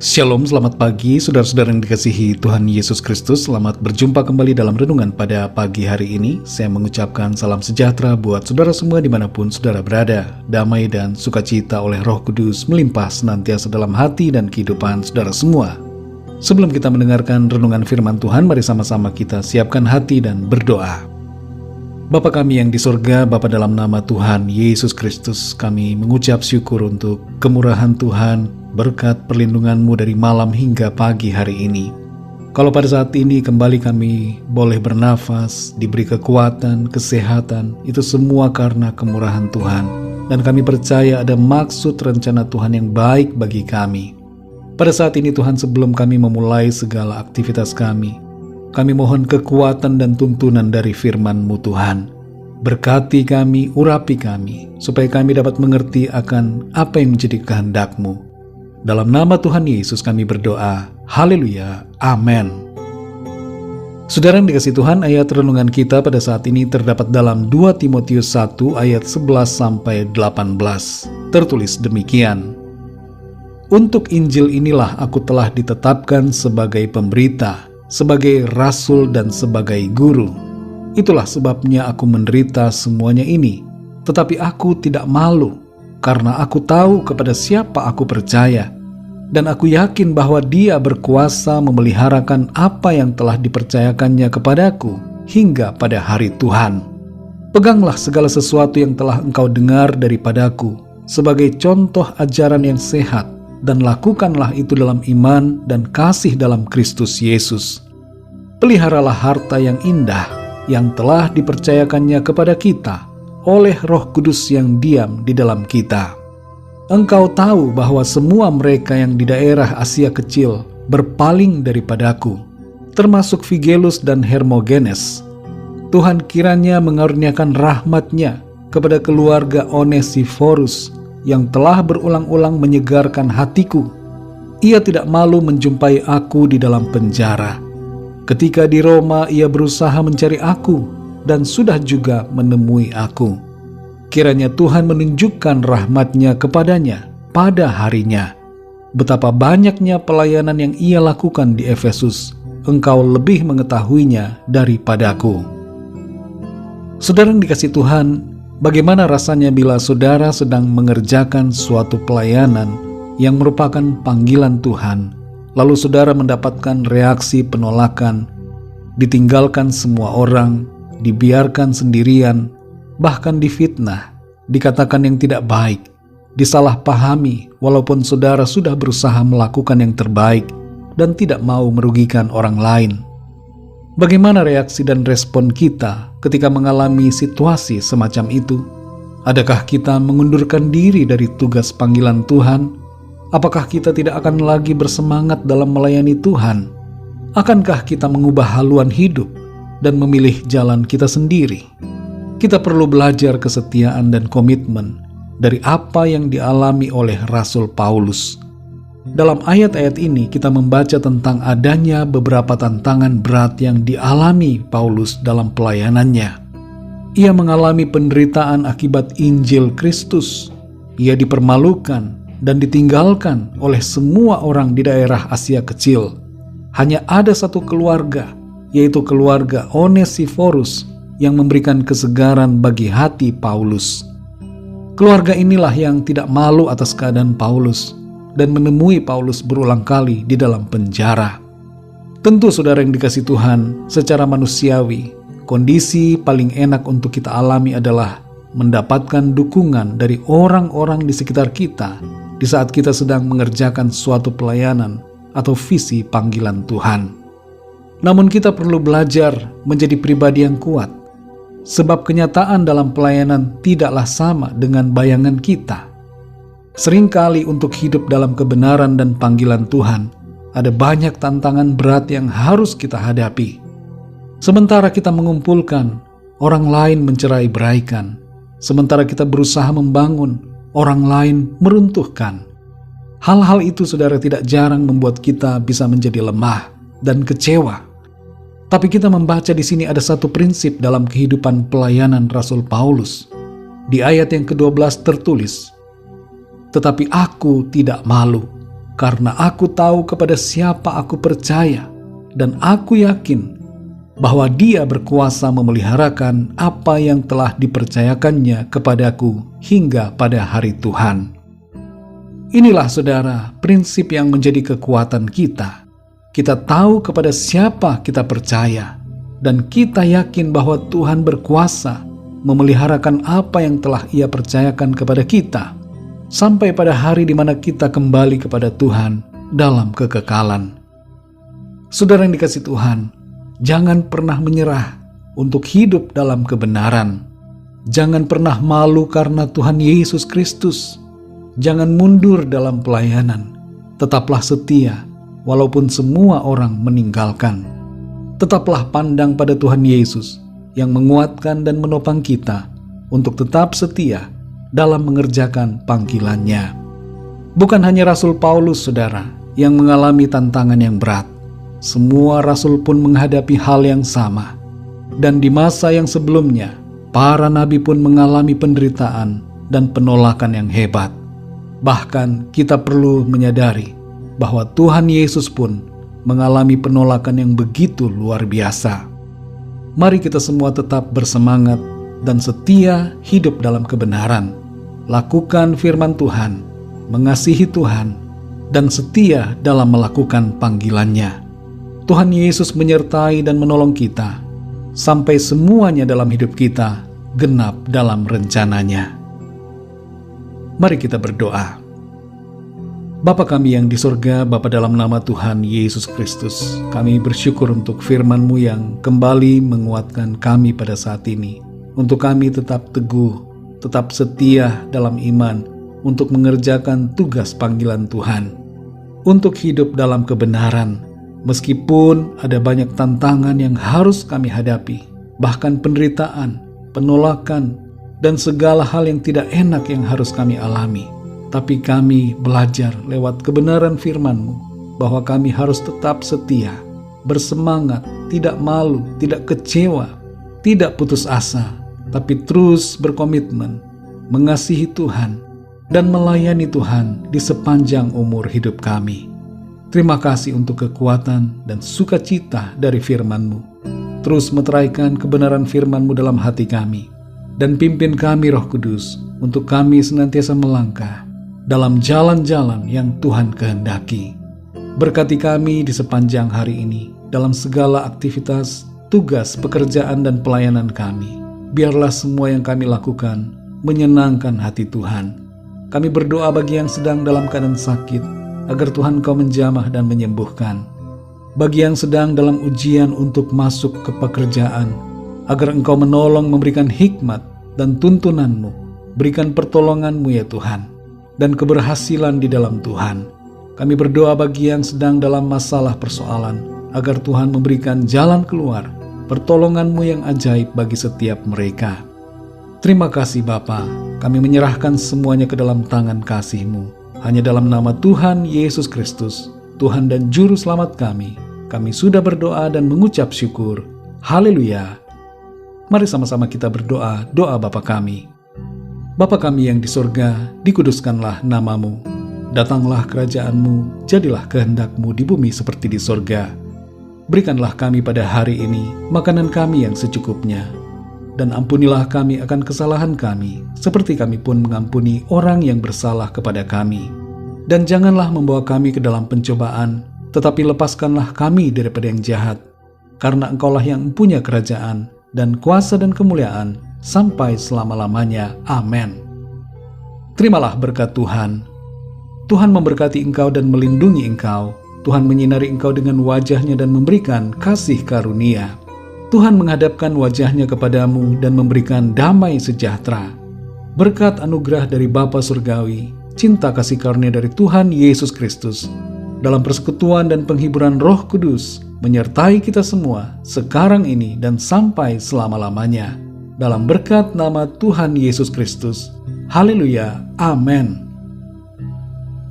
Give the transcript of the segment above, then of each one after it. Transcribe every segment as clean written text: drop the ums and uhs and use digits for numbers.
Shalom, selamat pagi saudara-saudara yang dikasihi Tuhan Yesus Kristus. Selamat berjumpa kembali dalam renungan pada pagi hari ini. Saya mengucapkan salam sejahtera buat saudara semua dimanapun saudara berada. Damai dan sukacita oleh Roh Kudus melimpah senantiasa dalam hati dan kehidupan saudara semua. Sebelum kita mendengarkan renungan firman Tuhan, mari sama-sama kita siapkan hati dan berdoa. Bapa kami yang di surga, Bapa dalam nama Tuhan Yesus Kristus, kami mengucap syukur untuk kemurahan Tuhan, berkat perlindungan-Mu dari malam hingga pagi hari ini. Kalau pada saat ini kembali kami boleh bernafas, diberi kekuatan, kesehatan, itu semua karena kemurahan Tuhan. Dan kami percaya ada maksud rencana Tuhan yang baik bagi kami. Pada saat ini Tuhan, sebelum kami memulai segala aktivitas kami mohon kekuatan dan tuntunan dari firman-Mu Tuhan. Berkati kami, urapi kami, supaya kami dapat mengerti akan apa yang menjadi kehendak-Mu. Dalam nama Tuhan Yesus kami berdoa. Haleluya. Amin. Saudara yang dikasihi Tuhan, ayat renungan kita pada saat ini terdapat dalam 2 Timotius 1 ayat 11-18. Tertulis demikian. Untuk Injil inilah aku telah ditetapkan sebagai pemberita, sebagai rasul dan sebagai guru. Itulah sebabnya aku menderita semuanya ini. Tetapi aku tidak malu, karena aku tahu kepada siapa aku percaya. Dan aku yakin bahwa Dia berkuasa memeliharakan apa yang telah dipercayakannya kepadaku hingga pada hari Tuhan. Peganglah segala sesuatu yang telah engkau dengar daripadaku sebagai contoh ajaran yang sehat, dan lakukanlah itu dalam iman dan kasih dalam Kristus Yesus. Peliharalah harta yang indah yang telah dipercayakannya kepada kita oleh Roh Kudus yang diam di dalam kita. Engkau tahu bahwa semua mereka yang di daerah Asia Kecil berpaling daripadaku, termasuk Figelus dan Hermogenes. Tuhan kiranya mengaruniakan rahmat-Nya kepada keluarga Onesiforus yang telah berulang-ulang menyegarkan hatiku. Ia tidak malu menjumpai aku di dalam penjara. Ketika di Roma ia berusaha mencari aku dan sudah juga menemui aku. Kiranya Tuhan menunjukkan rahmat-Nya kepadanya pada harinya. Betapa banyaknya pelayanan yang ia lakukan di Efesus, engkau lebih mengetahuinya daripadaku. Saudara yang dikasihi Tuhan, bagaimana rasanya bila saudara sedang mengerjakan suatu pelayanan yang merupakan panggilan Tuhan, lalu saudara mendapatkan reaksi penolakan, ditinggalkan semua orang, dibiarkan sendirian, bahkan difitnah, dikatakan yang tidak baik, disalahpahami walaupun saudara sudah berusaha melakukan yang terbaik dan tidak mau merugikan orang lain. Bagaimana reaksi dan respon kita ketika mengalami situasi semacam itu? Adakah kita mengundurkan diri dari tugas panggilan Tuhan? Apakah kita tidak akan lagi bersemangat dalam melayani Tuhan? Akankah kita mengubah haluan hidup dan memilih jalan kita sendiri? Kita perlu belajar kesetiaan dan komitmen dari apa yang dialami oleh Rasul Paulus. Dalam ayat-ayat ini kita membaca tentang adanya beberapa tantangan berat yang dialami Paulus dalam pelayanannya. Ia mengalami penderitaan akibat Injil Kristus. Ia dipermalukan dan ditinggalkan oleh semua orang di daerah Asia Kecil. Hanya ada satu keluarga, yaitu keluarga Onesiforus, yang memberikan kesegaran bagi hati Paulus. Keluarga inilah yang tidak malu atas keadaan Paulus dan menemui Paulus berulang kali di dalam penjara. Tentu saudara yang dikasihi Tuhan, secara manusiawi, kondisi paling enak untuk kita alami adalah mendapatkan dukungan dari orang-orang di sekitar kita di saat kita sedang mengerjakan suatu pelayanan atau visi panggilan Tuhan. Namun kita perlu belajar menjadi pribadi yang kuat, sebab kenyataan dalam pelayanan tidaklah sama dengan bayangan kita. Seringkali untuk hidup dalam kebenaran dan panggilan Tuhan, ada banyak tantangan berat yang harus kita hadapi. Sementara kita mengumpulkan, orang lain mencerai-beraikan. Sementara kita berusaha membangun, orang lain meruntuhkan. Hal-hal itu saudara tidak jarang membuat kita bisa menjadi lemah dan kecewa. Tapi kita membaca di sini ada satu prinsip dalam kehidupan pelayanan Rasul Paulus. Di ayat yang ke-12 tertulis, "Tetapi aku tidak malu, karena aku tahu kepada siapa aku percaya, dan aku yakin bahwa Dia berkuasa memeliharakan apa yang telah dipercayakannya kepadaku hingga pada hari Tuhan. Inilah saudara, prinsip yang menjadi kekuatan kita. Kita tahu kepada siapa kita percaya, dan kita yakin bahwa Tuhan berkuasa memeliharakan apa yang telah Ia percayakan kepada kita, sampai pada hari di mana kita kembali kepada Tuhan dalam kekekalan. Saudara yang dikasihi Tuhan, jangan pernah menyerah untuk hidup dalam kebenaran. Jangan pernah malu karena Tuhan Yesus Kristus. Jangan mundur dalam pelayanan. Tetaplah setia walaupun semua orang meninggalkan. Tetaplah pandang pada Tuhan Yesus yang menguatkan dan menopang kita untuk tetap setia dalam mengerjakan panggilannya. Bukan hanya Rasul Paulus, saudara, yang mengalami tantangan yang berat. Semua rasul pun menghadapi hal yang sama. Dan di masa yang sebelumnya, para nabi pun mengalami penderitaan dan penolakan yang hebat. Bahkan kita perlu menyadari bahwa Tuhan Yesus pun mengalami penolakan yang begitu luar biasa. Mari kita semua tetap bersemangat dan setia hidup dalam kebenaran. Lakukan firman Tuhan, mengasihi Tuhan, dan setia dalam melakukan panggilannya. Tuhan Yesus menyertai dan menolong kita sampai semuanya dalam hidup kita genap dalam rencananya. Mari kita berdoa. Bapa kami yang di sorga, Bapa dalam nama Tuhan Yesus Kristus, kami bersyukur untuk firman-Mu yang kembali menguatkan kami pada saat ini, untuk kami tetap teguh, tetap setia dalam iman, untuk mengerjakan tugas panggilan Tuhan, untuk hidup dalam kebenaran, meskipun ada banyak tantangan yang harus kami hadapi, bahkan penderitaan, penolakan, dan segala hal yang tidak enak yang harus kami alami. Tapi kami belajar lewat kebenaran firman-Mu bahwa kami harus tetap setia, bersemangat, tidak malu, tidak kecewa, tidak putus asa, tapi terus berkomitmen mengasihi Tuhan dan melayani Tuhan di sepanjang umur hidup kami. Terima kasih untuk kekuatan dan sukacita dari firman-Mu. Terus meteraikan kebenaran firman-Mu dalam hati kami, dan pimpin kami Roh Kudus untuk kami senantiasa melangkah dalam jalan-jalan yang Tuhan kehendaki. Berkati kami di sepanjang hari ini dalam segala aktivitas, tugas, pekerjaan, dan pelayanan kami. Biarlah semua yang kami lakukan menyenangkan hati Tuhan. Kami berdoa bagi yang sedang dalam keadaan sakit, agar Tuhan Kau menjamah dan menyembuhkan. Bagi yang sedang dalam ujian untuk masuk ke pekerjaan, agar Engkau menolong, memberikan hikmat dan tuntunan-Mu. Berikan pertolongan-Mu ya Tuhan, dan keberhasilan di dalam Tuhan. Kami berdoa bagi yang sedang dalam masalah persoalan, agar Tuhan memberikan jalan keluar, pertolongan-Mu yang ajaib bagi setiap mereka. Terima kasih Bapa, kami menyerahkan semuanya ke dalam tangan kasih-Mu. Hanya dalam nama Tuhan Yesus Kristus, Tuhan dan Juru Selamat kami sudah berdoa dan mengucap syukur. Haleluya. Mari sama-sama kita berdoa, doa Bapa kami. Bapa kami yang di sorga, dikuduskanlah nama-Mu. Datanglah kerajaan-Mu, jadilah kehendak-Mu di bumi seperti di sorga. Berikanlah kami pada hari ini makanan kami yang secukupnya. Dan ampunilah kami akan kesalahan kami, seperti kami pun mengampuni orang yang bersalah kepada kami. Dan janganlah membawa kami ke dalam pencobaan, tetapi lepaskanlah kami daripada yang jahat. Karena Engkaulah yang mempunyai kerajaan, dan kuasa dan kemuliaan sampai selama-lamanya. Amin. Terimalah berkat Tuhan. Tuhan memberkati engkau dan melindungi engkau. Tuhan menyinari engkau dengan wajah-Nya dan memberikan kasih karunia. Tuhan menghadapkan wajah-Nya kepadamu dan memberikan damai sejahtera. Berkat anugerah dari Bapa Surgawi, cinta kasih karunia dari Tuhan Yesus Kristus, dalam persekutuan dan penghiburan Roh Kudus, menyertai kita semua sekarang ini dan sampai selama-lamanya. Dalam berkat nama Tuhan Yesus Kristus. Haleluya. Amin.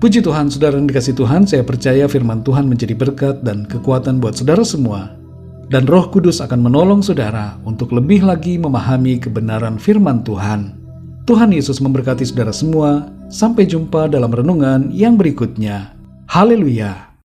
Puji Tuhan, saudara yang dikasihi Tuhan, saya percaya firman Tuhan menjadi berkat dan kekuatan buat saudara semua. Dan Roh Kudus akan menolong saudara untuk lebih lagi memahami kebenaran firman Tuhan. Tuhan Yesus memberkati saudara semua. Sampai jumpa dalam renungan yang berikutnya. Haleluya!